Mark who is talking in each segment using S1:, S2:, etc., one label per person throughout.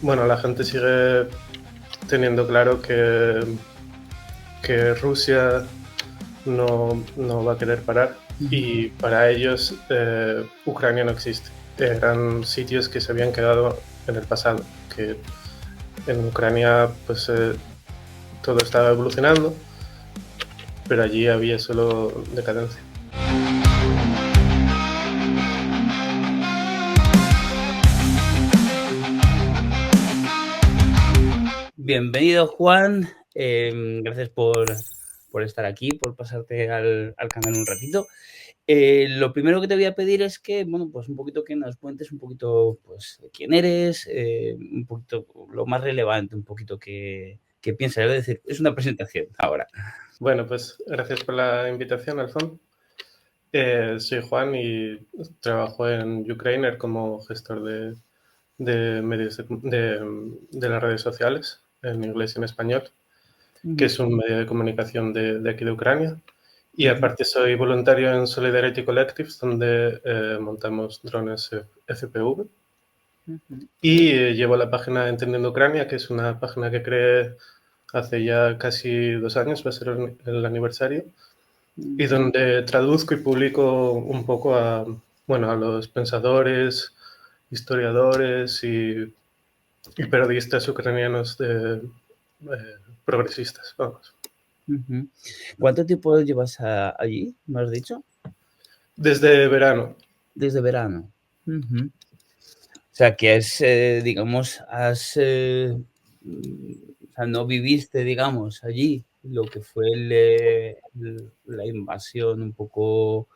S1: bueno, la gente sigue teniendo claro que Rusia no va a querer parar y para ellos Ucrania no existe. Eran sitios que se habían quedado en el pasado, que en Ucrania pues todo estaba evolucionando, pero allí había solo decadencia.
S2: Bienvenido, Juan. Gracias por estar aquí, por pasarte al canal un ratito. Lo primero que te voy a pedir es que, bueno, pues un poquito que nos cuentes un poquito, pues, quién eres, un poquito lo más relevante, un poquito que piensas. Es decir, es una presentación ahora.
S1: Bueno, pues gracias por la invitación, Alfon. Soy Juan y trabajo en Ukrainer como gestor de medios de las redes sociales, en inglés y en español, que es un medio de comunicación de aquí de Ucrania. Y aparte soy voluntario en Solidarity Collectives, donde montamos drones FPV. Y llevo la página Entendiendo Ucrania, que es una página que creé hace ya casi 2 años, va a ser el aniversario, y donde traduzco y publico un poco a los pensadores, historiadores y periodistas ucranianos progresistas, vamos.
S2: ¿Cuánto tiempo llevas allí, me has dicho?
S1: Desde verano.
S2: Desde verano. O sea, que es, digamos, o sea, no viviste, digamos, allí lo que fue la invasión un poco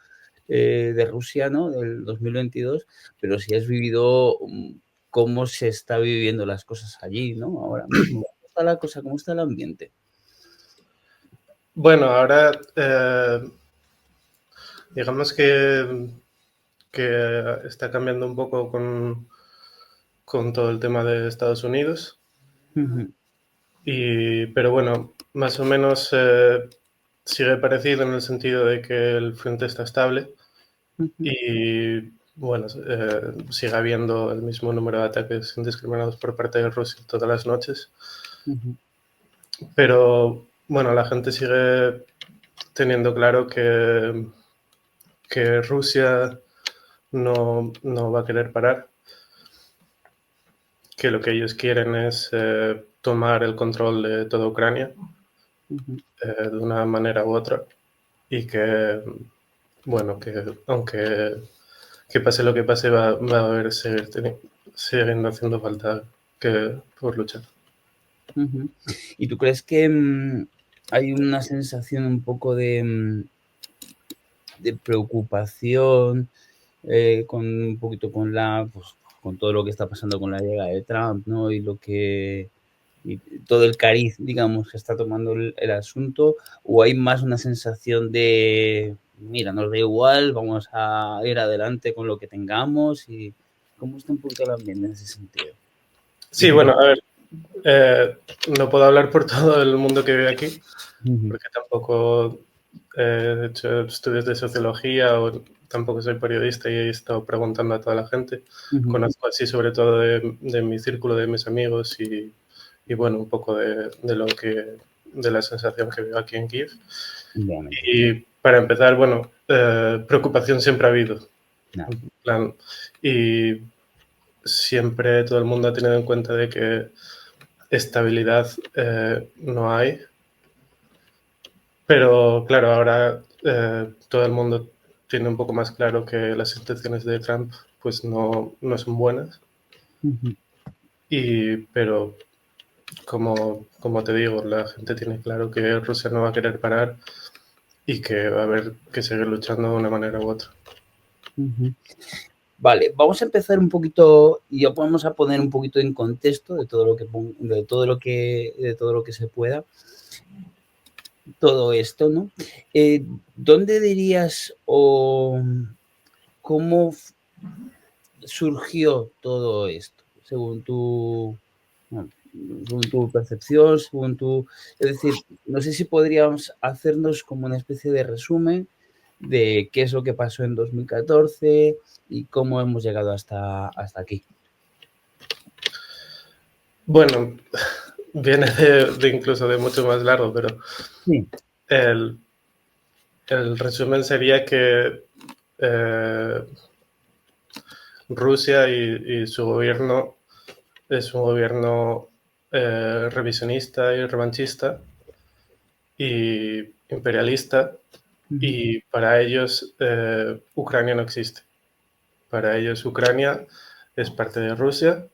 S2: de Rusia, ¿no? Del 2022, pero sí has vivido cómo se está viviendo las cosas allí, ¿no? Ahora mismo. ¿Cómo está la cosa? ¿Cómo está el ambiente?
S1: Bueno, ahora digamos que está cambiando un poco con todo el tema de Estados Unidos. Pero bueno, más o menos sigue parecido en el sentido de que el frente está estable y bueno, sigue habiendo el mismo número de ataques indiscriminados por parte de Rusia todas las noches. Pero bueno, la gente sigue teniendo claro que Rusia no va a querer parar, que lo que ellos quieren es tomar el control de toda Ucrania de una manera u otra y que, bueno, que aunque que pase lo que pase va a haber seguir haciendo falta por luchar.
S2: ¿Y tú crees que hay una sensación un poco de preocupación con un poquito con pues, con todo lo que está pasando con la llegada de Trump, ¿no? Y todo el cariz, digamos, que está tomando el asunto, o hay más una sensación de, mira, nos da igual, vamos a ir adelante con lo que tengamos y cómo está un poquito el ambiente en ese sentido.
S1: Sí, bueno, a ver, no puedo hablar por todo el mundo que vive aquí, porque tampoco he hecho estudios de sociología o tampoco soy periodista y he estado preguntando a toda la gente. Conozco así sobre todo de mi círculo, de mis amigos y bueno, un poco de la sensación que veo aquí en Kiev. Y para empezar, bueno, preocupación siempre ha habido. En plan, y siempre todo el mundo ha tenido en cuenta de que estabilidad no hay. Pero claro, ahora todo el mundo tiene un poco más claro que las intenciones de Trump pues no son buenas. Pero como te digo, la gente tiene claro que Rusia no va a querer parar y que va a haber que seguir luchando de una manera u otra.
S2: Vale, vamos a empezar un poquito y ya vamos a poner un poquito en contexto de todo lo que se pueda. Todo esto, ¿no? ¿Dónde dirías o cómo surgió todo esto? Según según tu percepción, es decir, no sé si podríamos hacernos como una especie de resumen de qué es lo que pasó en 2014 y cómo hemos llegado hasta aquí.
S1: Bueno, viene de incluso de mucho más largo, pero
S2: Sí.
S1: el, el resumen sería que Rusia y su gobierno es un gobierno revisionista y revanchista y imperialista,
S2: Ujú.
S1: y para ellos Ucrania no existe. Para ellos Ucrania es parte de Rusia.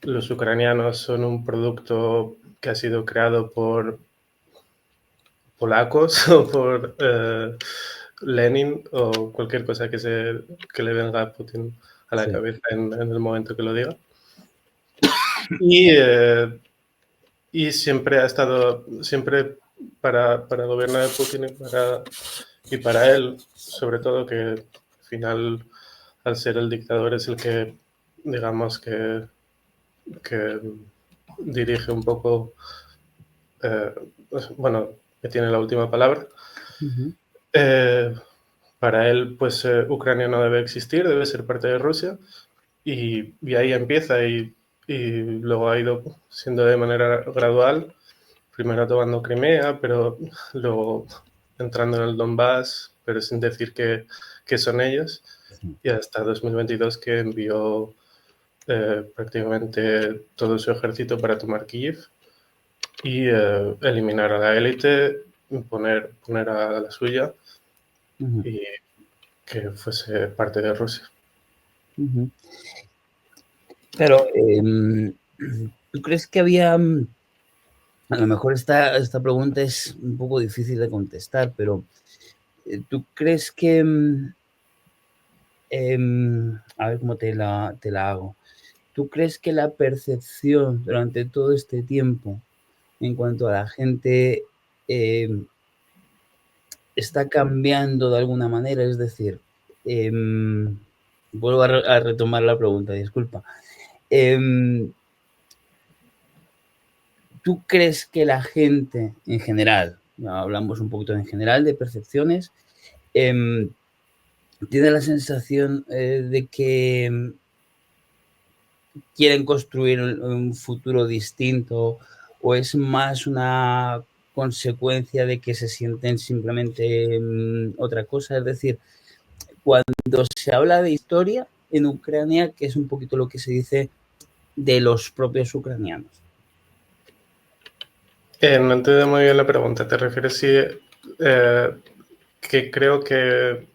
S1: Los ucranianos son un producto que ha sido creado por polacos o por Lenin o cualquier cosa que le venga a Putin a la
S2: Sí.
S1: cabeza en el momento que lo diga. Y, y siempre ha estado, siempre para el gobierno de Putin y para él, sobre todo, que al final, al ser el dictador, es el que, digamos, que dirige un poco, eh, bueno, que tiene la última palabra.
S2: Ujú.
S1: Eh, para él, pues Ucrania no debe existir, debe ser parte de Rusia, y ahí empieza, y luego ha ido siendo de manera gradual, primero tomando Crimea, pero luego entrando en el Donbass, pero sin decir que son ellos,
S2: Sí.
S1: y hasta 2022 que envió prácticamente todo su ejército para tomar Kiev y eliminar a la élite, poner a la suya
S2: Ujú.
S1: y que fuese parte de Rusia.
S2: Ujú. Pero, ¿tú crees que había, a lo mejor esta pregunta es un poco difícil de contestar, pero, ¿tú crees que, a ver cómo te la hago? ¿Tú crees que la percepción durante todo este tiempo en cuanto a la gente, em, está cambiando de alguna manera? Es decir, vuelvo a retomar la pregunta, disculpa. Em, ¿Tú crees que la gente en general, ya hablamos un poquito en general de percepciones, em, tiene la sensación, de que quieren construir un futuro distinto, o es más una consecuencia de que se sienten simplemente, otra cosa? Es decir, cuando se habla de historia en Ucrania, ¿qué es un poquito lo que se dice de los propios ucranianos?
S1: No entiendo muy bien la pregunta. ¿Te refieres si que creo que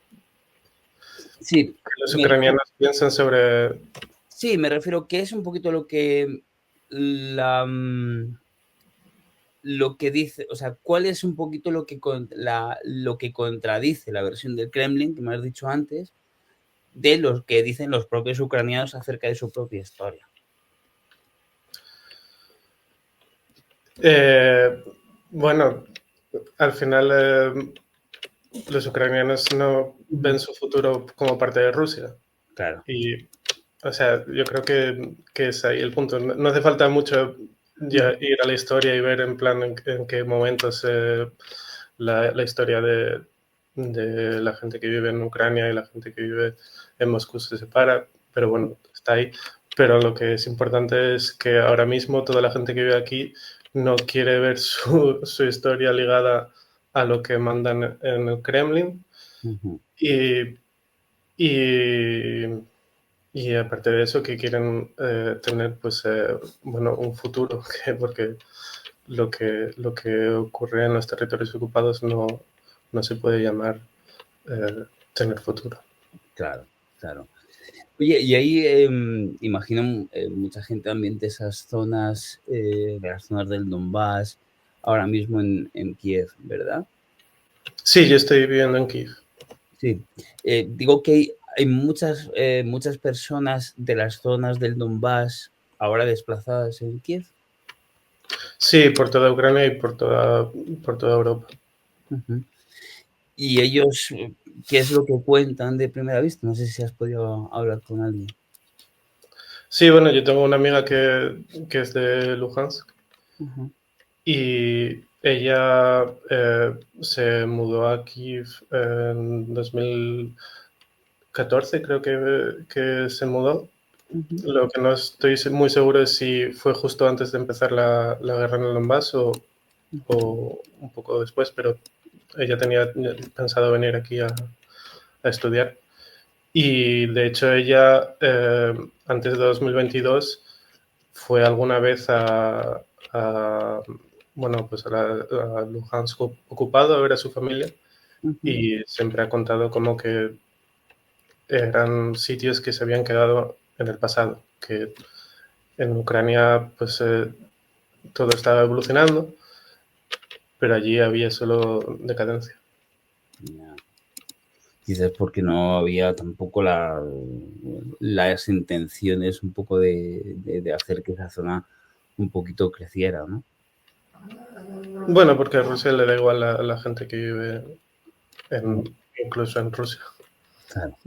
S2: Sí,
S1: los
S2: me
S1: ucranianos piensan sobre...
S2: sí, me refiero que es un poquito lo que la, lo que dice, o sea, ¿cuál es un poquito lo que contradice la versión del Kremlin que me has dicho antes, de los que dicen los propios ucranianos acerca de su propia historia?
S1: Eh, bueno, al final los ucranianos no
S2: Ujú.
S1: ven su futuro como parte de Rusia.
S2: Claro.
S1: Y, o sea, yo creo que es ahí el punto. No hace falta mucho ya
S2: Ujú,
S1: ir a la historia y ver en plan en qué momentos la historia de la gente que vive en Ucrania y la gente que vive en Moscú se separa, pero bueno, está ahí. Pero lo que es importante es que ahora mismo toda la gente que vive aquí no quiere ver su historia ligada a lo que mandan en el Kremlin,
S2: ujú.
S1: y, y, y aparte de eso que quieren tener pues bueno, un futuro, porque lo que ocurre en los territorios ocupados no se puede llamar tener futuro.
S2: Claro, claro. Oye, y ahí, imagino, mucha gente también de esas zonas, de las zonas del Donbass, ahora mismo en Kiev, ¿verdad?
S1: Sí, yo estoy viviendo en Kiev.
S2: Sí. Digo que hay muchas personas de las zonas del Donbass ahora desplazadas en Kiev.
S1: Sí, por toda Ucrania y por toda Europa.
S2: Ujú. Y ellos, ¿qué es lo que cuentan de primera vista? No sé si has podido hablar con alguien.
S1: Sí, bueno, yo tengo una amiga que es de Luhansk,
S2: Ujú,
S1: y ella se mudó a Kiev en 2014, creo que se mudó,
S2: Ujú.
S1: Lo que no estoy muy seguro es si fue justo antes de empezar la guerra en el Donbass o un poco después, pero ella tenía pensado venir aquí a estudiar. Y de hecho ella, antes de 2022, fue alguna vez bueno, pues a Luhansk ocupado a ver a su familia,
S2: Ujú.
S1: y siempre ha contado como que eran sitios que se habían quedado en el pasado, que en Ucrania pues todo estaba evolucionando, pero allí había solo decadencia.
S2: Ya. Quizás porque no había tampoco las intenciones un poco de hacer que esa zona un poquito creciera, ¿no?
S1: Bueno, porque a Rusia le da igual a la gente que vive
S2: Mm,
S1: incluso en Rusia.
S2: claro.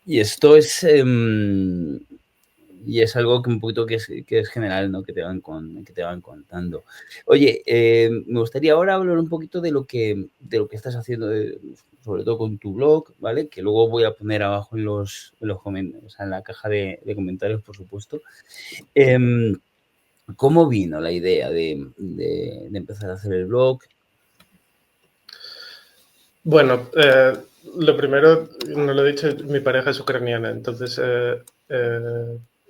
S2: Y esto es, y es algo que un poquito que es general, ¿no? Que te van contando. Oye, me gustaría ahora hablar un poquito de lo que estás haciendo, sobre todo con tu blog, ¿vale? Que luego voy a poner abajo o sea, en la caja de comentarios, por supuesto. Em, ¿Cómo vino la idea de empezar a hacer el blog?
S1: Bueno, lo primero, no lo he dicho, mi pareja es ucraniana, entonces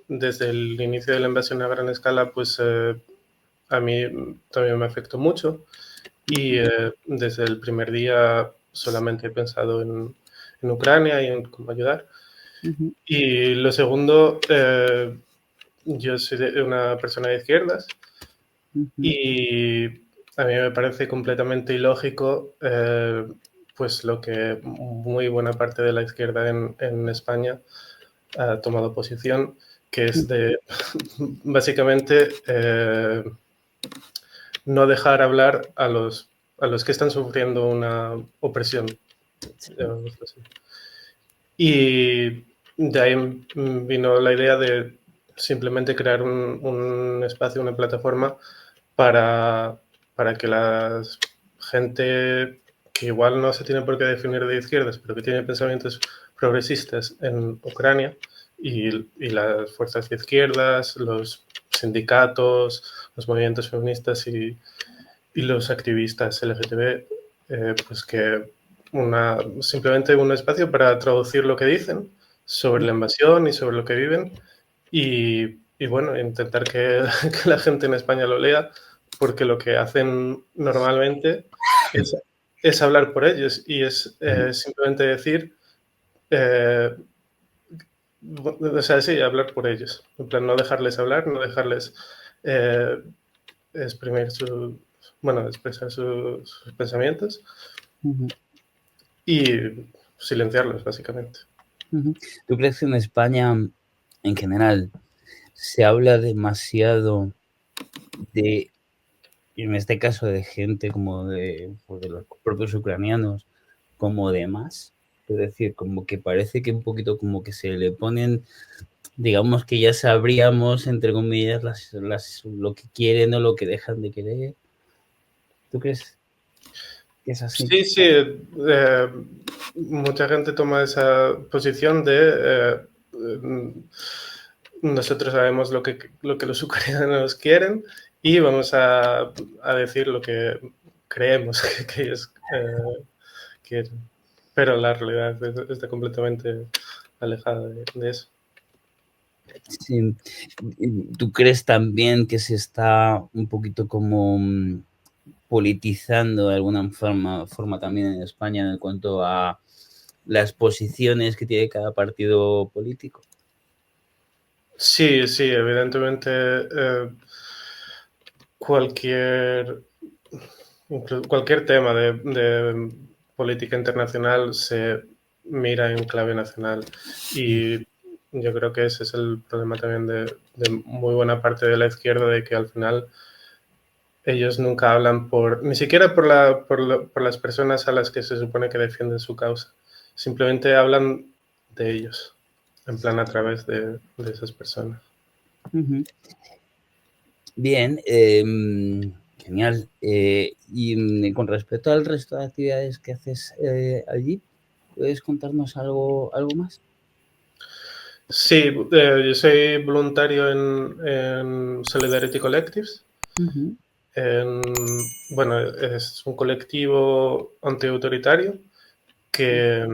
S1: desde el inicio de la invasión a gran escala, pues a mí también me afectó mucho, y desde el primer día solamente he pensado en Ucrania y en cómo ayudar.
S2: Ujú,
S1: Y lo segundo, yo soy una persona de izquierdas,
S2: ujú,
S1: y a mí me parece completamente ilógico, pues lo que muy buena parte de la izquierda en España ha tomado posición, que es de básicamente no dejar hablar a los que están sufriendo una opresión,
S2: sí,
S1: llamémoslo así. Y de ahí vino la idea de simplemente crear un espacio, una plataforma para, para que la gente que igual no se tiene por qué definir de izquierdas, pero que tiene pensamientos progresistas en Ucrania, y las fuerzas de izquierdas, los sindicatos, los movimientos feministas y los activistas LGTB, pues que simplemente un espacio para traducir lo que dicen sobre la invasión y sobre lo que viven, y bueno, intentar que, que la gente en España lo lea, porque lo que hacen normalmente es, es hablar por ellos, y es simplemente decir, eh, o sea, sí, hablar por ellos. En plan, no dejarles hablar, no dejarles eh, exprimir bueno, expresar sus pensamientos,
S2: ujú,
S1: y silenciarlos, básicamente.
S2: ujú. ¿Tú crees que en España, en general, se habla demasiado de, en este caso, de gente como pues, de los propios ucranianos, como de más? Es decir, como que parece que un poquito como que se le ponen, digamos que ya sabríamos, entre comillas, lo que quieren o lo que dejan de querer. ¿Tú crees que es así?
S1: Sí, sí, mucha gente toma esa posición de nosotros sabemos lo que los ucranianos quieren, y vamos a decir lo que creemos que ellos quieren. Pero la realidad está completamente alejada de eso.
S2: Sí. ¿Tú crees también que se está un poquito como, politizando de alguna forma también en España en cuanto a las posiciones que tiene cada partido político?
S1: Sí, sí, evidentemente cualquier, cualquier tema de política internacional se mira en clave nacional, y yo creo que ese es el problema también de muy buena parte de la izquierda, de que al final ellos nunca hablan ni siquiera por las personas a las que se supone que defienden su causa, simplemente hablan de ellos, en plan a través de esas personas.
S2: Ujú. Bien, genial. Y, con respecto al resto de actividades que haces, allí, ¿puedes contarnos algo más?
S1: Sí, yo soy voluntario en Solidarity Collectives. Bueno, es un colectivo antiautoritario que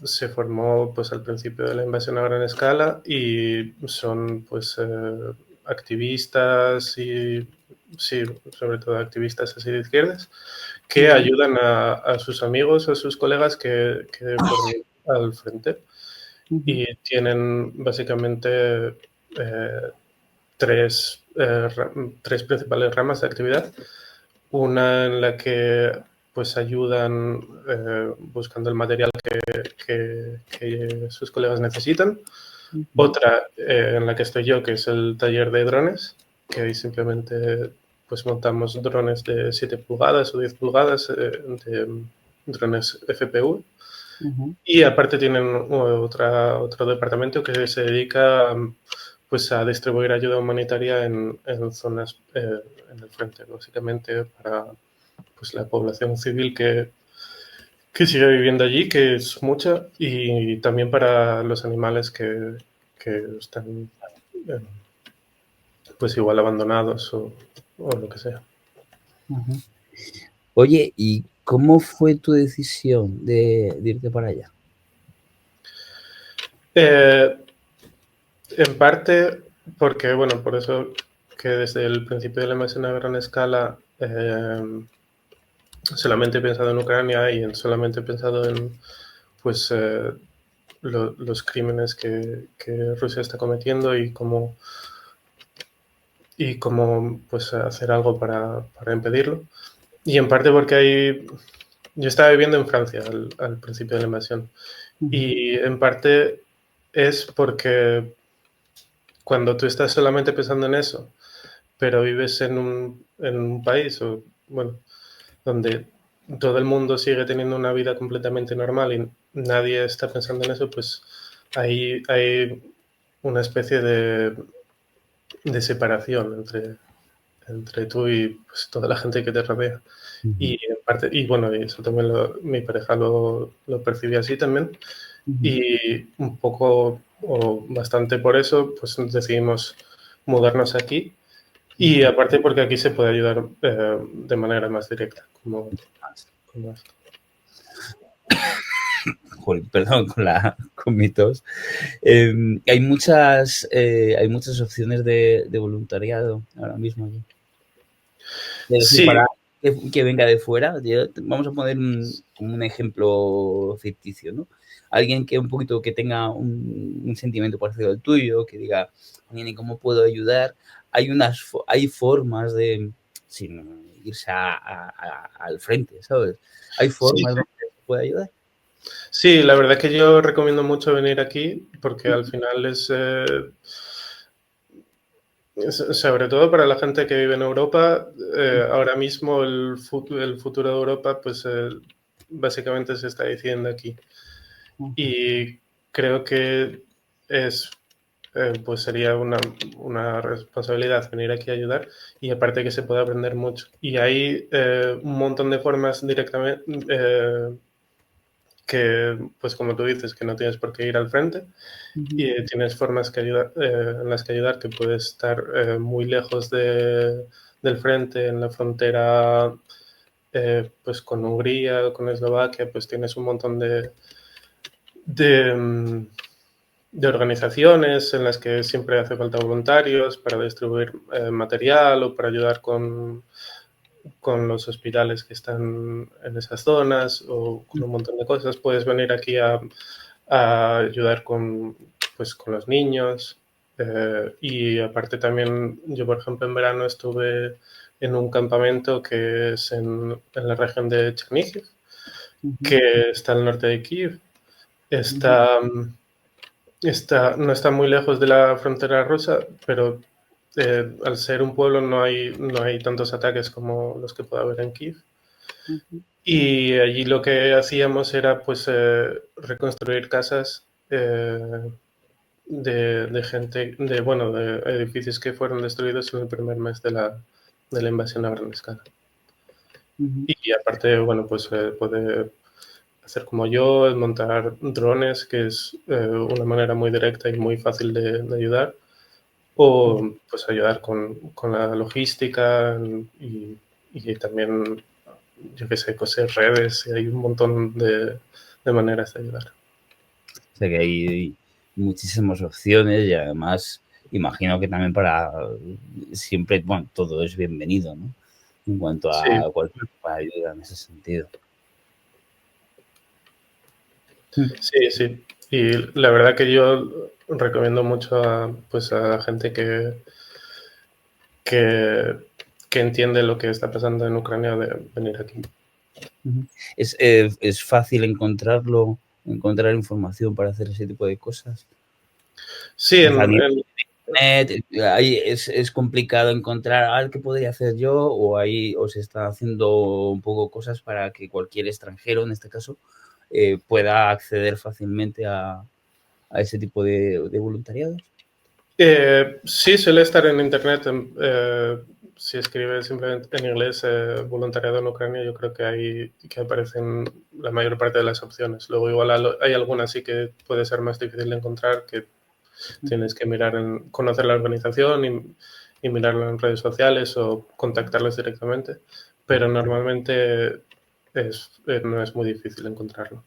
S1: se formó pues al principio de la invasión a gran escala y son pues activistas y sí, sobre todo activistas así de izquierdas que ayudan a sus amigos o a sus colegas que fueron al frente y tienen básicamente tres principales ramas de actividad. Una en la que pues ayudan buscando el material que sus colegas necesitan. Otra en la que estoy yo, que es el taller de drones, que ahí simplemente pues montamos drones de 7 pulgadas o 10 pulgadas, de drones FPV. Y aparte tienen otro departamento que se dedica pues a distribuir ayuda humanitaria en zonas en el frente, básicamente para pues la población civil que sigue viviendo allí, que es mucha, y también para los animales que están pues igual abandonados o lo que sea.
S2: Oye, ¿y cómo fue tu decisión de irte para allá?
S1: En parte porque, bueno, por eso que desde el principio de la invasión a gran escala solamente he pensado en Ucrania y solamente he pensado en pues los crímenes que Rusia está cometiendo y cómo pues hacer algo para impedirlo. Y en parte porque yo estaba viviendo en Francia al principio de la invasión y en parte es porque cuando tú estás solamente pensando en eso, pero vives en un país o, bueno, donde todo el mundo sigue teniendo una vida completamente normal y nadie está pensando en eso, pues ahí hay una especie de separación entre tú y pues, toda la gente que te rodea. Y, en parte, y bueno, y eso también mi pareja lo percibe así también. Y un poco o bastante por eso, pues decidimos mudarnos aquí. Y aparte porque aquí se puede ayudar de manera más directa, como esto.
S2: Joder, perdón con mi tos. Hay muchas opciones de voluntariado ahora mismo allí. Es decir,
S1: Sí,
S2: para que venga de fuera, vamos a poner como un ejemplo ficticio, ¿no? Alguien que un poquito que tenga un sentimiento parecido al tuyo, que diga, ¿y cómo puedo ayudar? Hay formas de, sin irse al frente, ¿sabes? Hay
S1: sí,
S2: formas donde se puede ayudar.
S1: sí, la verdad que yo recomiendo mucho venir aquí porque al final sobre todo para la gente que vive en Europa, ahora mismo el futuro de Europa pues básicamente se está diciendo aquí. Y creo que pues sería una responsabilidad venir aquí a ayudar y aparte que se puede aprender mucho. Y hay un montón de formas directamente que, pues como tú dices, que no tienes por qué ir al frente y tienes formas en las que ayudar, que puedes estar muy lejos del frente, en la frontera pues con Hungría, con Eslovaquia, pues tienes un montón de, mm, de organizaciones en las que siempre hace falta voluntarios para distribuir material o para ayudar con los hospitales que están en esas zonas o con un montón de cosas. Puedes venir aquí a ayudar pues, con los niños. Y aparte también, yo por ejemplo en verano estuve en un campamento que es en la región de Chernihiv, que está al norte de Kiev. Está, no está muy lejos de la frontera rusa, pero al ser un pueblo no hay tantos ataques como los que puede haber en Kiev. Y allí lo que hacíamos era pues reconstruir casas de gente, bueno, de edificios que fueron destruidos en el primer mes de la invasión a gran escala. Y aparte, bueno, pues puede hacer como yo, montar drones, que es una manera muy directa y muy fácil de ayudar, o pues ayudar con la logística y también, yo qué sé, coser redes, y hay un montón de maneras de ayudar.
S2: O sea que hay muchísimas opciones y además imagino que también para siempre, bueno, todo es bienvenido, ¿no? En cuanto
S1: Sí,
S2: a cualquier tipo de ayuda en ese sentido.
S1: sí, sí. Y la verdad que yo recomiendo mucho pues a la gente que, que entiende lo que está pasando en Ucrania de venir aquí.
S2: Ujú. Es fácil encontrarlo, encontrar información para hacer ese tipo de cosas.
S1: Sí,
S2: O sea, a nivel de internet, ahí es complicado encontrar qué podría hacer yo, o ahí os está haciendo un poco cosas para que cualquier extranjero, en este caso, pueda acceder fácilmente a ese tipo de voluntariados.
S1: Sí, suele estar en internet. Si escribes simplemente en inglés voluntariado en Ucrania, yo creo que ahí que aparecen la mayor parte de las opciones. Luego igual hay algunas sí que puede ser más difícil de encontrar, que tienes que mirar conocer la organización y mirarlo en redes sociales o contactarlos directamente, pero normalmente no es muy difícil encontrarlo.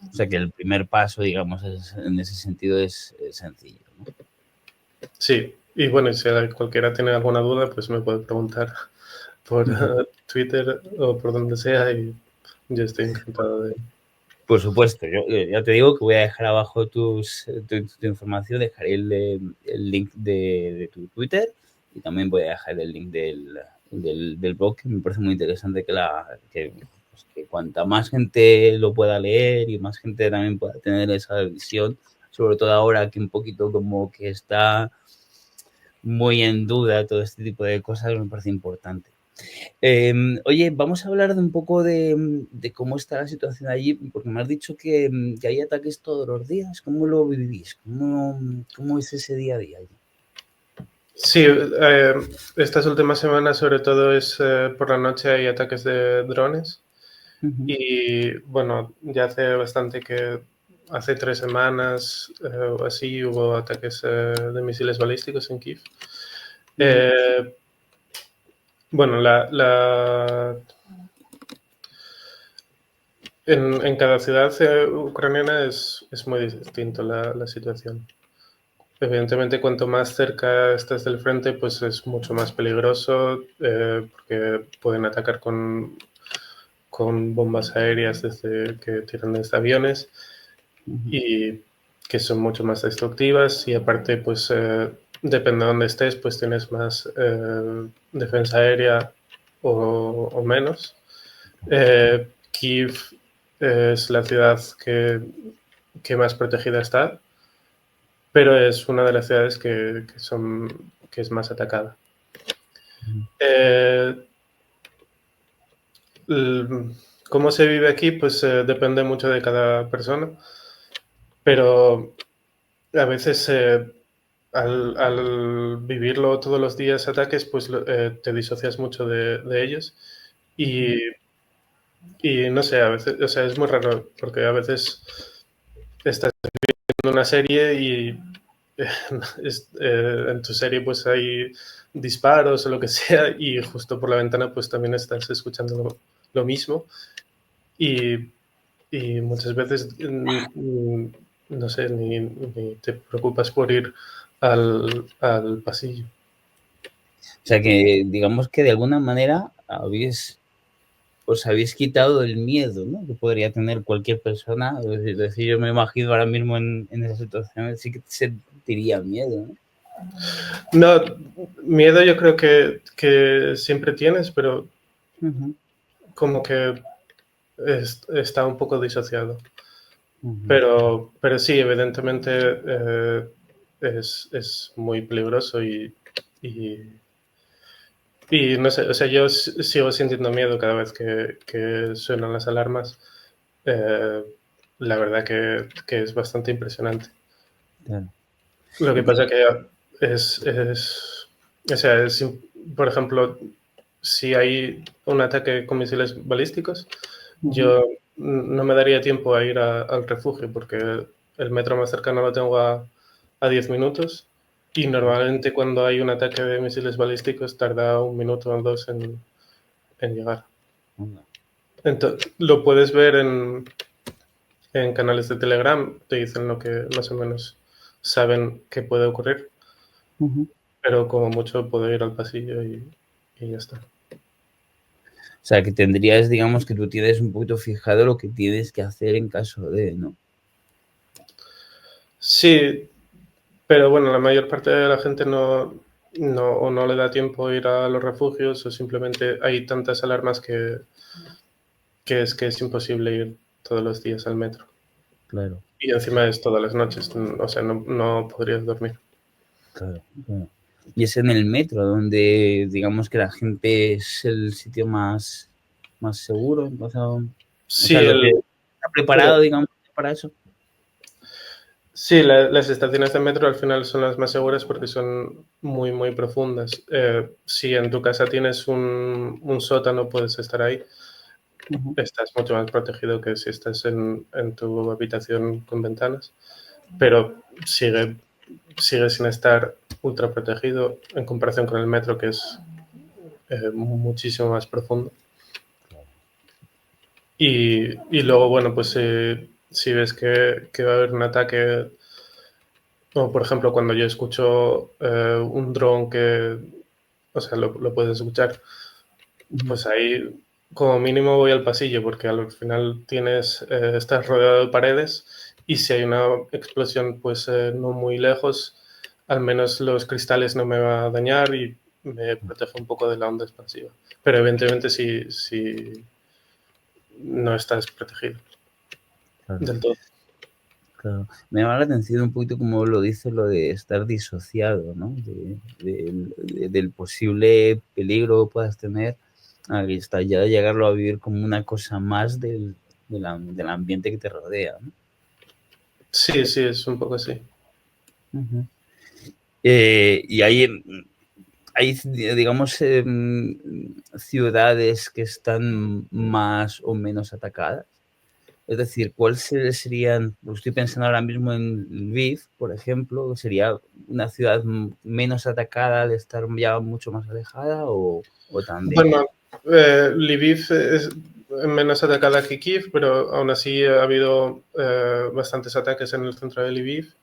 S2: O sea, que el primer paso, digamos, en ese sentido es sencillo, ¿no?
S1: Sí, y bueno, si cualquiera tiene alguna duda, pues me puede preguntar por
S2: Ujú.
S1: Twitter o por donde sea y yo estoy encantado de...
S2: Por supuesto, yo ya te digo que voy a dejar abajo tu información, dejaré el link de tu Twitter y también voy a dejar el link del blog, que me parece muy interesante pues, que cuanta más gente lo pueda leer y más gente también pueda tener esa visión, sobre todo ahora que un poquito como que está muy en duda todo este tipo de cosas, me parece importante. Oye, vamos a hablar de un poco de cómo está la situación allí, porque me has dicho que hay ataques todos los días. ¿Cómo lo vivís? ¿Cómo es ese día a día allí?
S1: Sí, estas últimas semanas sobre todo es por la noche hay ataques de drones
S2: Ujú,
S1: y bueno, ya hace bastante que hace 3 semanas o así hubo ataques de misiles balísticos en Kiev.
S2: ujú,
S1: Eh, bueno, en cada ciudad ucraniana es muy distinto la situación. Evidentemente, cuanto más cerca estás del frente, pues es mucho más peligroso porque pueden atacar con bombas aéreas desde que tiran desde aviones
S2: ujú,
S1: y que son mucho más destructivas y aparte, pues depende de dónde estés, pues tienes más defensa aérea o menos. Kiev es la ciudad que más protegida está, pero es una de las ciudades que es más atacada.
S2: ujú.
S1: Eh, ¿Cómo se vive aquí? Pues depende mucho de cada persona, pero a veces al vivirlo todos los días ataques, pues te disocias mucho de ellos y, y no sé, a veces, o sea, es muy raro porque a veces estás viendo una serie y en tu serie pues hay disparos o lo que sea y justo por la ventana pues también estás escuchando lo mismo y, y, muchas veces no sé, ni te preocupas por ir al pasillo.
S2: O sea que digamos que de alguna manera os habéis quitado el miedo, ¿no? Que podría tener cualquier persona. Es decir, yo me imagino ahora mismo en esa situación, sí que sentiría miedo, ¿no?
S1: No, miedo yo creo que siempre tienes, pero
S2: Ujú,
S1: como que está un poco disociado.
S2: ujú.
S1: Pero sí, evidentemente es muy peligroso y, y no sé, o sea, yo sigo sintiendo miedo cada vez que suenan las alarmas. Eh, la verdad que es bastante impresionante.
S2: Claro.
S1: Lo que
S2: Y
S1: pasa que o sea, por ejemplo, si hay un ataque con misiles balísticos,
S2: ujú,
S1: yo no me daría tiempo a ir al refugio porque el metro más cercano lo tengo a 10 minutos y normalmente cuando hay un ataque de misiles balísticos tarda 1 minuto o 2 en llegar.
S2: Anda.
S1: Entonces, lo puedes ver en canales de Telegram, te dicen lo que más o menos saben que puede ocurrir,
S2: Ujú.
S1: pero como mucho puedo ir al pasillo y ya está.
S2: O sea, que tendrías, digamos, que tú tienes un poquito fijado lo que tienes que hacer en caso de, ¿no?
S1: Sí, pero bueno, la mayor parte de la gente o no le da tiempo a ir a los refugios o simplemente hay tantas alarmas que es imposible ir todos los días al metro.
S2: Claro,
S1: Y encima es todas las noches, o sea, no podrías dormir.
S2: claro, claro. Y es en el metro donde, digamos, que la gente es el sitio más seguro, o
S1: Sí,
S2: sea, lo que está preparado, digamos, para eso.
S1: sí, las estaciones de metro al final son las más seguras porque son muy, muy profundas. Si en tu casa tienes un sótano, puedes estar ahí.
S2: Ujú.
S1: Estás mucho más protegido que si estás en tu habitación con ventanas, pero sigue sin estar ultra protegido en comparación con el metro, que es muchísimo más profundo. Y luego, bueno, pues si ves que va a haber un ataque, o por ejemplo, cuando yo escucho un dron o sea, lo puedes escuchar,
S2: Ujú.
S1: pues ahí como mínimo voy al pasillo, porque al final estás rodeado de paredes y si hay una explosión, pues no muy lejos, al menos los cristales no me va a dañar y me protege un poco de la onda expansiva. Pero evidentemente si no estás protegido
S2: Claro,
S1: del todo.
S2: claro. Me llama la atención un poquito como lo dices, lo de estar disociado, ¿no? Del posible peligro que puedas tener, hasta ya llegarlo a vivir como una cosa más del ambiente que te rodea, ¿no?
S1: Sí, sí, es un poco así.
S2: Ujú. Y hay, digamos, ciudades que están más o menos atacadas. Es decir, serían? Pues estoy pensando ahora mismo en Lviv, por ejemplo, ¿sería una ciudad menos atacada de estar ya mucho más alejada o también?
S1: Bueno, Lviv es menos atacada que Kiev, pero aún así ha habido bastantes ataques en el centro de Lviv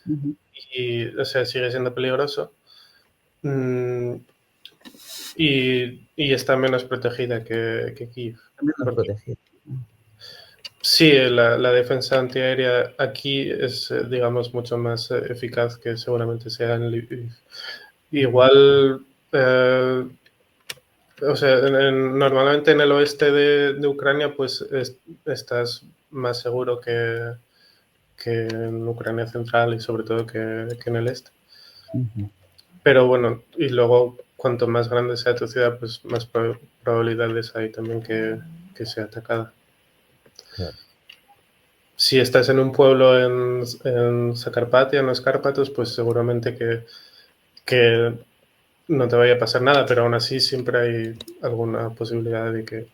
S2: Ujú.
S1: y, o sea, sigue siendo peligroso. Mm, y está menos protegida que Kiev.
S2: Menos
S1: Porque
S2: protegida.
S1: sí, la defensa antiaérea aquí es, digamos, mucho más eficaz que seguramente sea en Lviv.
S2: Ujú.
S1: Igual, o sea, normalmente en el oeste de Ucrania, pues estás más seguro que en Ucrania central y sobre todo que en el este.
S2: Ujú.
S1: Pero bueno, y luego cuanto más grande sea tu ciudad, pues más probabilidades hay también que sea atacada.
S2: Claro,
S1: Si estás en un pueblo en Zakarpatia, en los Cárpatos, pues seguramente que no te vaya a pasar nada, pero aún así siempre hay alguna posibilidad de que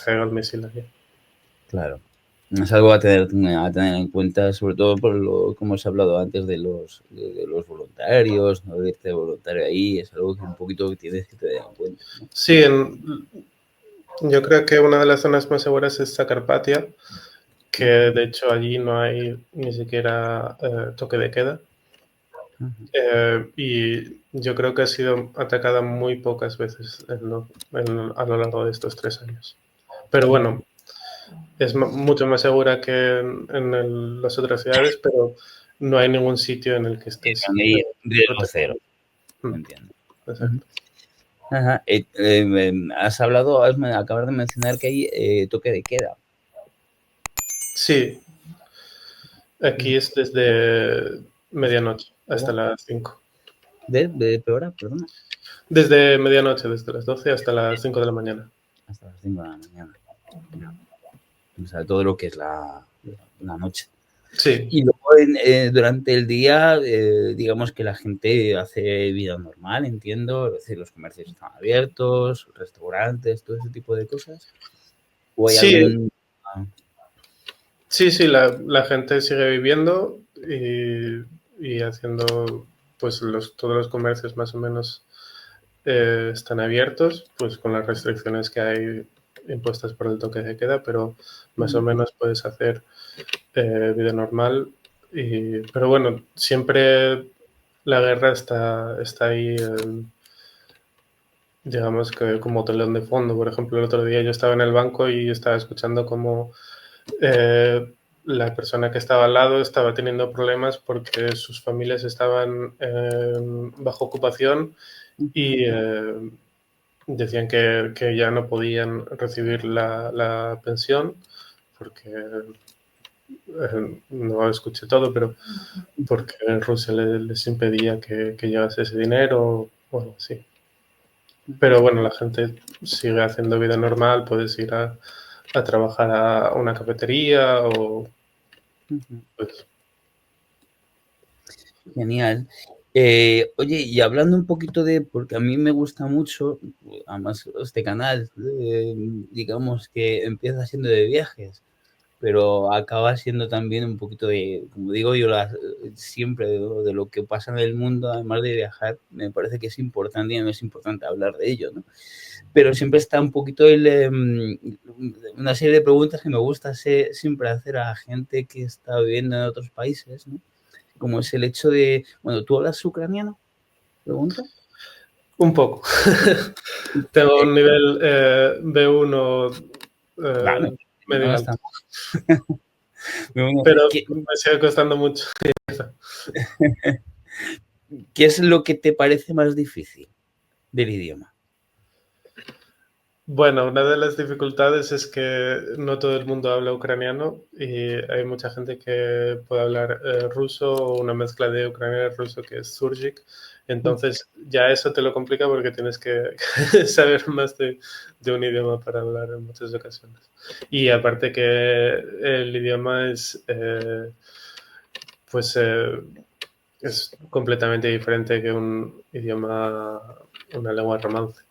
S1: caiga el misil aquí.
S2: claro. Es algo a tener en cuenta, sobre todo por como os he hablado antes de los voluntarios, no de irte voluntario ahí, es algo que un poquito tienes que tener en cuenta, ¿no?
S1: Sí, yo creo que una de las zonas más seguras es Zakarpatia, que
S2: Ujú.
S1: de hecho allí no hay ni siquiera toque de queda.
S2: Ujú.
S1: Y yo creo que ha sido atacada muy pocas veces a lo largo de estos 3 años. Pero
S2: Ujú.
S1: bueno, es mucho más segura que las otras ciudades, pero no hay ningún sitio en el que estés
S2: Ahí riesgo cero,
S1: protegido. Mm,
S2: entiendo. Ujú.
S1: exacto.
S2: Ajá, acabas de mencionar que hay toque de queda.
S1: Sí,
S2: Ujú.
S1: aquí es desde medianoche hasta
S2: ¿Hora?
S1: las 5.
S2: ¿De qué hora? Perdona.
S1: Desde medianoche, desde las 12 hasta las 5 de la mañana.
S2: Hasta las 5 de la mañana. Ya. O sea, todo lo que es la noche.
S1: Sí,
S2: Y luego durante el día, digamos que la gente hace vida normal, entiendo. Es decir, los comercios están abiertos, restaurantes, todo ese tipo de cosas. ¿O hay
S1: Sí,
S2: algún...?
S1: sí, sí, la gente sigue viviendo y haciendo, pues todos los comercios más o menos están abiertos, pues con las restricciones que hay impuestas por el toque de queda, pero más o menos puedes hacer vida normal. Pero bueno, siempre la guerra está ahí, digamos que como telón de fondo. Por ejemplo, el otro día yo estaba en el banco y estaba escuchando cómo la persona que estaba al lado estaba teniendo problemas porque sus familias estaban bajo ocupación y decían que ya no podían recibir la pensión porque no escuché todo, pero porque Rusia les impedía que llegase ese dinero o algo así. Pero bueno, la gente sigue haciendo vida normal, puedes ir a trabajar a una cafetería o pues,
S2: Genial. Oye, y hablando un poquito de, porque a mí me gusta mucho, además este canal, digamos que empieza siendo de viajes, pero acaba siendo también un poquito de, como digo yo, siempre de lo que pasa en el mundo, además de viajar, me parece que es importante y no es importante hablar de ello, ¿no? Pero siempre está un poquito una serie de preguntas que me gusta siempre hacer a gente que está viviendo en otros países, ¿no? Como es el hecho de, bueno, ¿tú hablas ucraniano? Pregunta.
S1: un poco. Tengo
S2: Eh,
S1: un nivel B1
S2: vale,
S1: medio
S2: no
S1: alto,
S2: está. Bueno,
S1: pero me sigue costando mucho.
S2: ¿qué es lo que te parece más difícil del idioma?
S1: Bueno, una de las dificultades es que no todo el mundo habla ucraniano y hay mucha gente que puede hablar ruso o una mezcla de ucraniano y ruso que es Surgic. Entonces ya eso te lo complica porque tienes que saber más de un idioma para hablar en muchas ocasiones. Y aparte que el idioma pues, es completamente diferente que un idioma, una lengua romance.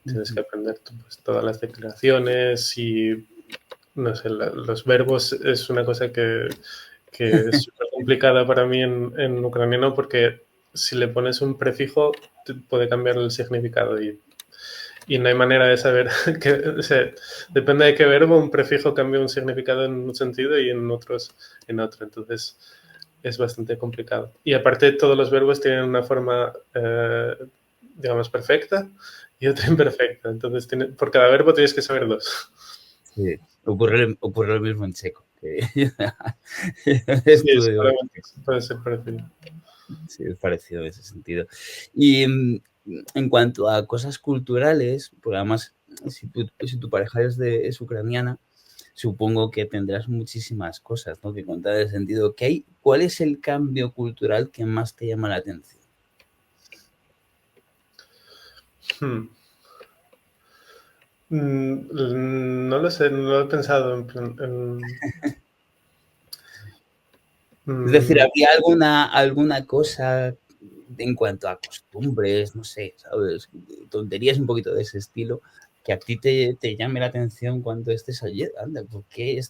S1: Tienes que aprender pues, todas las declaraciones y, no sé, los verbos es una cosa que es súper complicada para mí en ucraniano porque si le pones un prefijo te puede cambiar el significado y no hay manera de saber que, o sea, depende de qué verbo, un prefijo cambia un significado en un sentido y en otros en otro. Entonces es bastante complicado. Y aparte todos los verbos tienen una forma, digamos, perfecta y otra imperfecta. Entonces por cada verbo tienes que saber dos.
S2: Sí, ocurre lo mismo en checo, que
S1: Sí,
S2: estudio
S1: seguramente puede ser parecido.
S2: sí, es parecido en ese sentido. Y en cuanto a cosas culturales, porque además, si tu pareja es ucraniana, supongo que tendrás muchísimas cosas, ¿no?, que contar en el sentido que hay. ¿Cuál es el cambio cultural que más te llama la atención?
S1: Hmm. No lo sé, no lo he pensado en plan.
S2: Es decir,
S1: Mm,
S2: ¿habría alguna cosa en cuanto a costumbres, no sé, sabes, tonterías un poquito de ese estilo, que a ti te llame la atención cuando estés allí? Anda, ¿por qué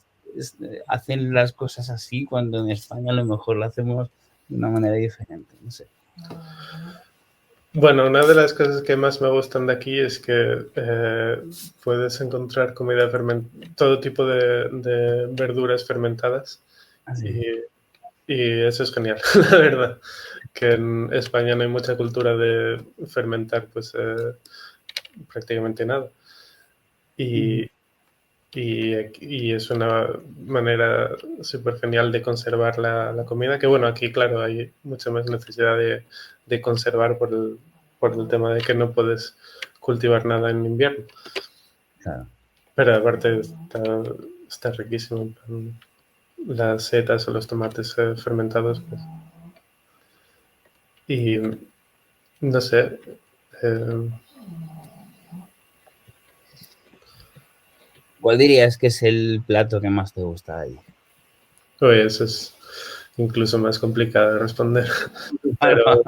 S2: hacen las cosas así cuando en España a lo mejor lo hacemos de una manera diferente? No sé.
S1: Bueno, una de las cosas que más me gustan de aquí es que puedes encontrar comida fermentada, todo tipo de verduras fermentadas
S2: Así.
S1: y, y eso es genial, la verdad. Que en España no hay mucha cultura de fermentar pues prácticamente nada.
S2: Ujú.
S1: Y, y es una manera súper genial de conservar la comida, que bueno, aquí claro hay mucha más necesidad de conservar por el tema de que no puedes cultivar nada en invierno.
S2: Claro.
S1: Pero aparte está riquísimo. Las setas o los tomates fermentados. Pues. Y no sé. Eh,
S2: ¿Cuál dirías que es el plato que más te gusta de ahí?
S1: oye, eso es incluso más complicado de responder. Pero,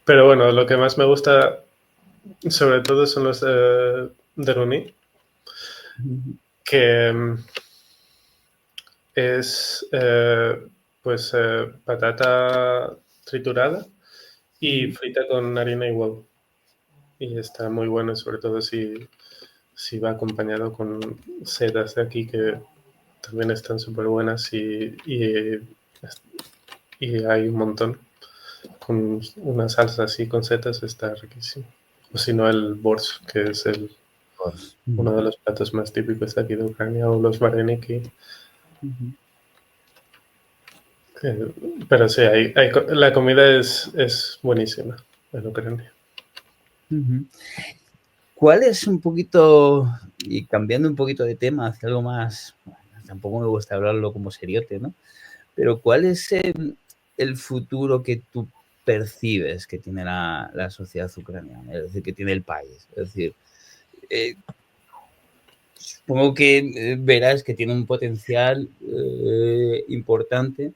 S1: pero bueno, lo que más me gusta sobre todo son los deruni, que es pues patata triturada y frita con harina y huevo. Y está muy bueno, sobre todo si va acompañado con setas de aquí que también están súper buenas y hay un montón. Con una salsa así con setas está riquísimo. O si no, el borsch, que es uno de los platos más típicos de aquí de Ucrania, o los vareniki. Pero sí, la comida es buenísima en Ucrania.
S2: ¿Cuál es un poquito, y cambiando un poquito de tema hacia algo más, bueno, tampoco me gusta hablarlo como seriote, ¿no? Pero ¿cuál es el futuro que tú percibes que tiene la sociedad ucraniana? Es decir, que tiene el país. Es decir, supongo que verás que tiene un potencial importante.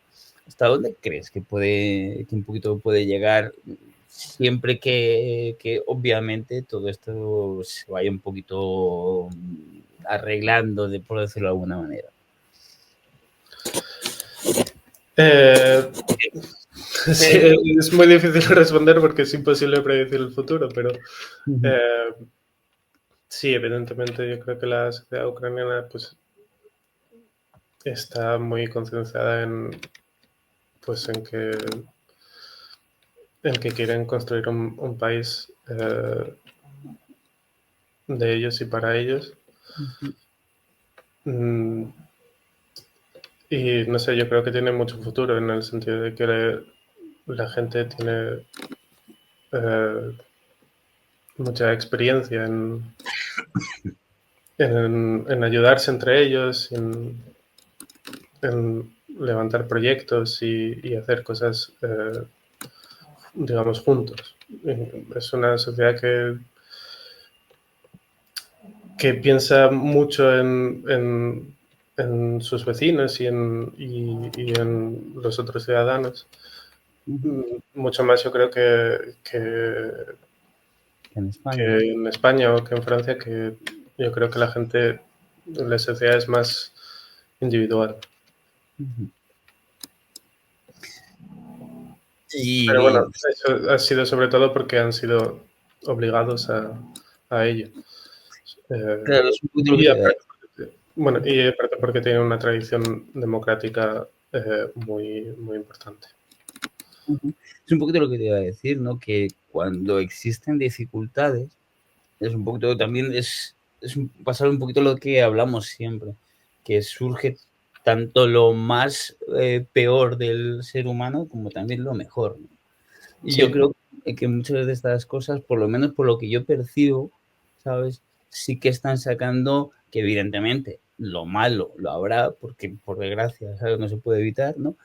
S2: ¿Hasta dónde crees que un poquito puede llegar siempre que obviamente todo esto se vaya un poquito arreglando, por decirlo de alguna manera?
S1: Sí, es muy difícil responder porque es imposible predecir el futuro, pero sí, evidentemente yo creo que la sociedad ucraniana pues está muy concienciada pues en que quieren construir un país de ellos y para ellos. Y no sé, yo creo que tiene mucho futuro en el sentido de que la gente tiene mucha experiencia en ayudarse entre ellos, en levantar proyectos y hacer cosas, digamos, juntos. Es una sociedad que piensa mucho en sus vecinos y en los otros ciudadanos. Mucho más yo creo
S2: En España.
S1: que en España o que en Francia, que yo creo que la gente, la sociedad es más individual. Pero bueno, eso ha sido sobre todo porque han sido obligados a ello.
S2: Claro, es un poquito lo que
S1: Y
S2: te da.
S1: aparte porque tienen una tradición democrática muy, muy importante.
S2: Es un poquito lo que te iba a decir, ¿no? Que cuando existen dificultades, es un poquito también, pasar un poquito lo que hablamos siempre, que surge tanto lo más peor del ser humano como también lo mejor, ¿no? Y yo
S1: Sí,
S2: creo que muchas de estas cosas, por lo menos por lo que yo percibo, ¿sabes? Sí que están sacando, que evidentemente lo malo lo habrá, porque por desgracia, ¿sabes? No se puede evitar, ¿no?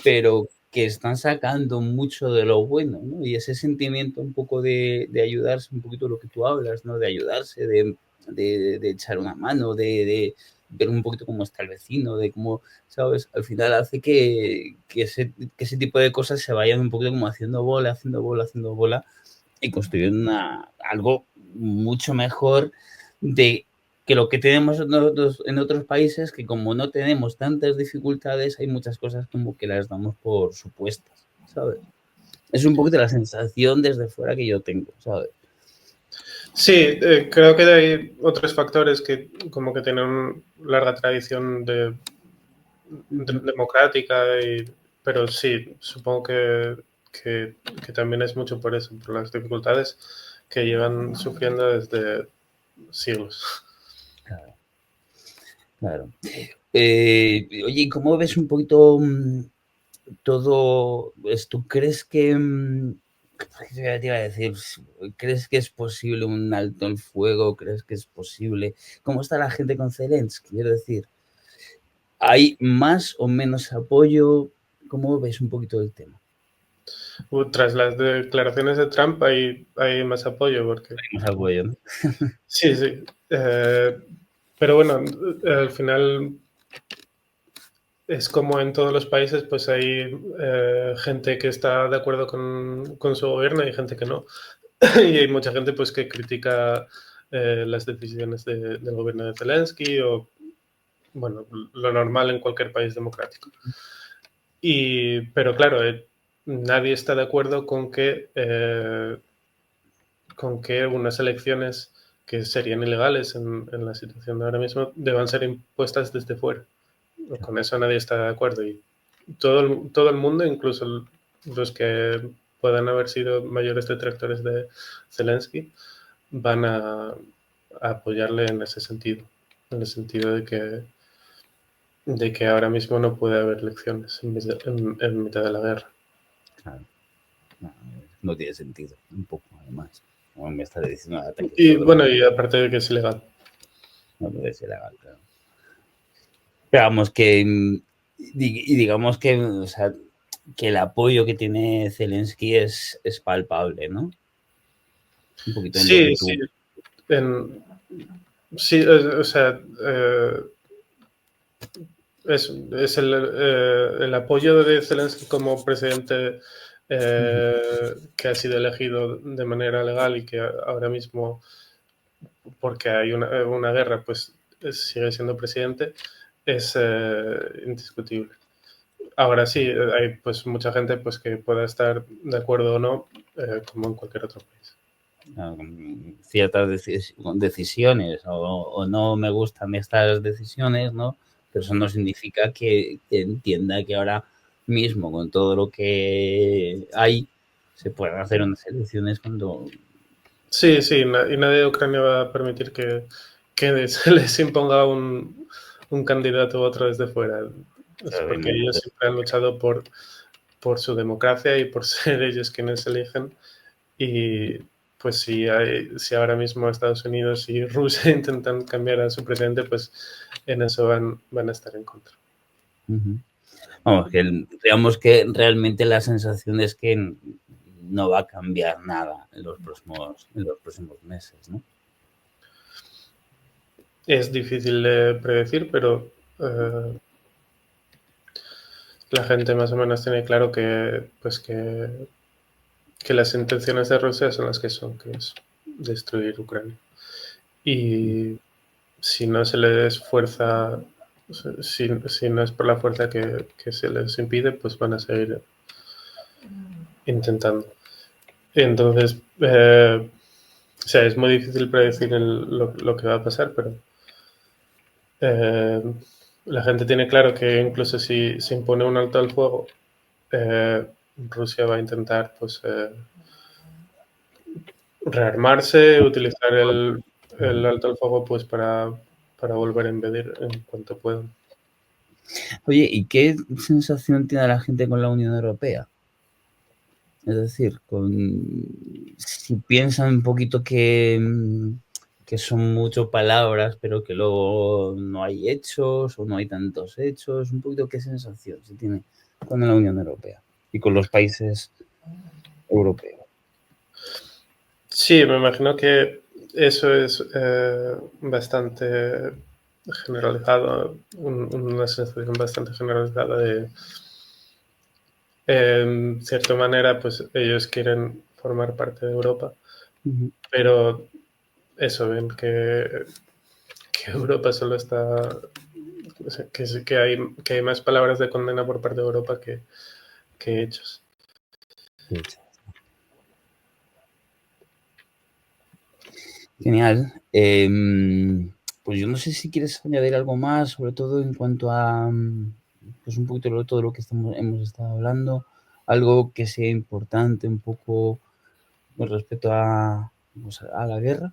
S2: Pero que están sacando mucho de lo bueno, ¿no? Y ese sentimiento un poco de ayudarse, un poquito lo que tú hablas, ¿no? De ayudarse, de echar una mano, de ver un poquito cómo está el vecino, de cómo, ¿sabes? Al final hace que ese tipo de cosas se vayan un poquito como haciendo bola, haciendo bola, haciendo bola y construyendo algo mucho mejor de que lo que tenemos en otros países, que como no tenemos tantas dificultades, hay muchas cosas como que las damos por supuestas, ¿sabes? Es un poquito la sensación desde fuera que yo tengo, ¿sabes?
S1: sí, creo que hay otros factores que como que tienen larga tradición democrática, pero sí, supongo que también es mucho por eso, por las dificultades que llevan sufriendo desde siglos.
S2: Claro, claro. Oye, ¿cómo ves un poquito todo esto? ¿Crees que, te iba a decir, crees que es posible un alto el fuego? ¿Crees que es posible? ¿Cómo está la gente con Zelensky? Quiero decir, ¿hay más o menos apoyo? ¿Cómo ves un poquito el tema?
S1: Tras las declaraciones de Trump hay más apoyo porque
S2: Hay más apoyo, ¿no?
S1: sí, sí. Pero bueno, al final es como en todos los países, pues hay gente que está de acuerdo con su gobierno y gente que no. Y hay mucha gente pues que critica las decisiones del gobierno de Zelensky o, bueno, lo normal en cualquier país democrático. Pero claro, nadie está de acuerdo con que unas elecciones que serían ilegales en la situación de ahora mismo deban ser impuestas desde fuera. Con eso nadie está de acuerdo. Y todo el mundo, incluso los que puedan haber sido mayores detractores de Zelensky, van a apoyarle en ese sentido. En el sentido de que ahora mismo no puede haber elecciones en mitad de la guerra.
S2: Claro. No tiene sentido, un poco, además. Como me está diciendo ataque.
S1: Y bueno, y aparte de que es ilegal.
S2: No puede ser legal, claro. Pero vamos que, y digamos que, o sea, que el apoyo que tiene Zelensky es palpable, ¿no? Un poquito en lo que
S1: Sí,
S2: tú...
S1: sí. Sí, o sea, es el apoyo de Zelensky como presidente que ha sido elegido de manera legal y que ahora mismo, porque hay una guerra, pues sigue siendo presidente, es indiscutible. Ahora sí, hay pues mucha gente pues que pueda estar de acuerdo o no, como en cualquier otro país.
S2: Ciertas decisiones o no me gustan estas decisiones, ¿no? Pero eso no significa que entienda que ahora mismo, con todo lo que hay, se puedan hacer unas elecciones cuando...
S1: Sí, sí, y nadie de Ucrania va a permitir que se les imponga un candidato u otro desde fuera. Es porque ellos siempre han luchado por su democracia y por ser ellos quienes eligen. Y pues si ahora mismo Estados Unidos y Rusia intentan cambiar a su presidente, pues en eso van a estar en contra.
S2: Vamos, que digamos que realmente la sensación es que no va a cambiar nada en los próximos meses, ¿no?
S1: Es difícil de predecir, pero la gente más o menos tiene claro que las intenciones de Rusia son las que son, que es destruir Ucrania. Y si no se les fuerza, si no es por la fuerza que se les impide, pues van a seguir intentando. Entonces, o sea, es muy difícil predecir lo que va a pasar, pero la gente tiene claro que incluso si se impone un alto al fuego, Rusia va a intentar pues rearmarse, utilizar el alto al fuego pues para volver a invadir en cuanto puedan.
S2: Oye, ¿y qué sensación tiene la gente con la Unión Europea? Es decir, si piensan un poquito que son mucho palabras, pero que luego no hay hechos o no hay tantos hechos, un poquito qué sensación se tiene con la Unión Europea y con los países europeos.
S1: Sí, me imagino que eso es bastante generalizado, una sensación bastante generalizada de, en cierta manera, pues ellos quieren formar parte de Europa, pero eso, ven que Europa solo está, que hay más palabras de condena por parte de Europa que hechos.
S2: Genial. Pues yo no sé si quieres añadir algo más, sobre todo en cuanto a pues un poquito de todo lo que hemos estado hablando, algo que sea importante un poco con respecto pues, a la guerra.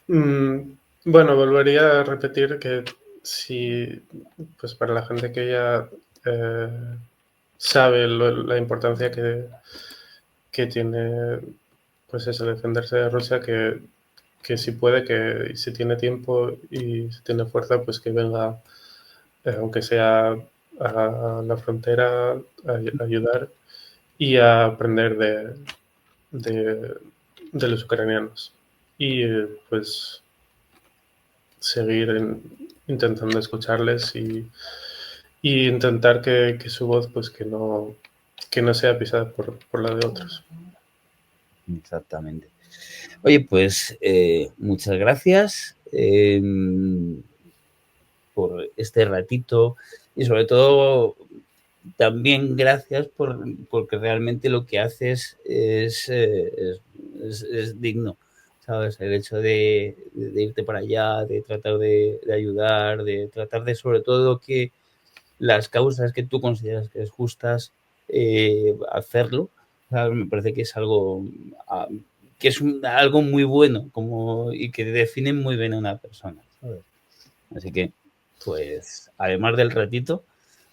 S1: Bueno, volvería a repetir que si, pues para la gente que ya sabe la importancia que tiene, pues eso, defenderse de Rusia, que si puede, que si tiene tiempo y si tiene fuerza, pues que venga, aunque sea a la frontera, a ayudar y a aprender de los ucranianos. Y pues seguir intentando escucharles y intentar que su voz pues que no sea pisada por la de otros.
S2: Exactamente. Oye, pues muchas gracias por este ratito y sobre todo también gracias porque realmente lo que haces es digno, ¿sabes? El hecho de irte para allá, de tratar de ayudar, de tratar de sobre todo que las causas que tú consideras que es justas, hacerlo, ¿sabes? Me parece que es algo, ah, que es algo muy bueno como, y que define muy bien a una persona, ¿sabes? Así que, pues, además del ratito,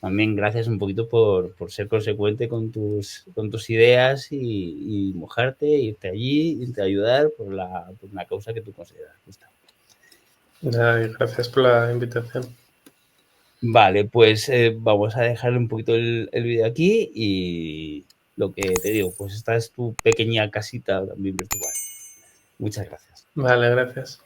S2: también gracias un poquito por ser consecuente con tus ideas y mojarte, irte allí, irte a ayudar por una causa que tú consideras justa.
S1: Nada, y gracias por la invitación.
S2: Vale, pues vamos a dejarle un poquito el vídeo aquí y lo que te digo, pues esta es tu pequeña casita también virtual. Muchas gracias.
S1: Vale, gracias.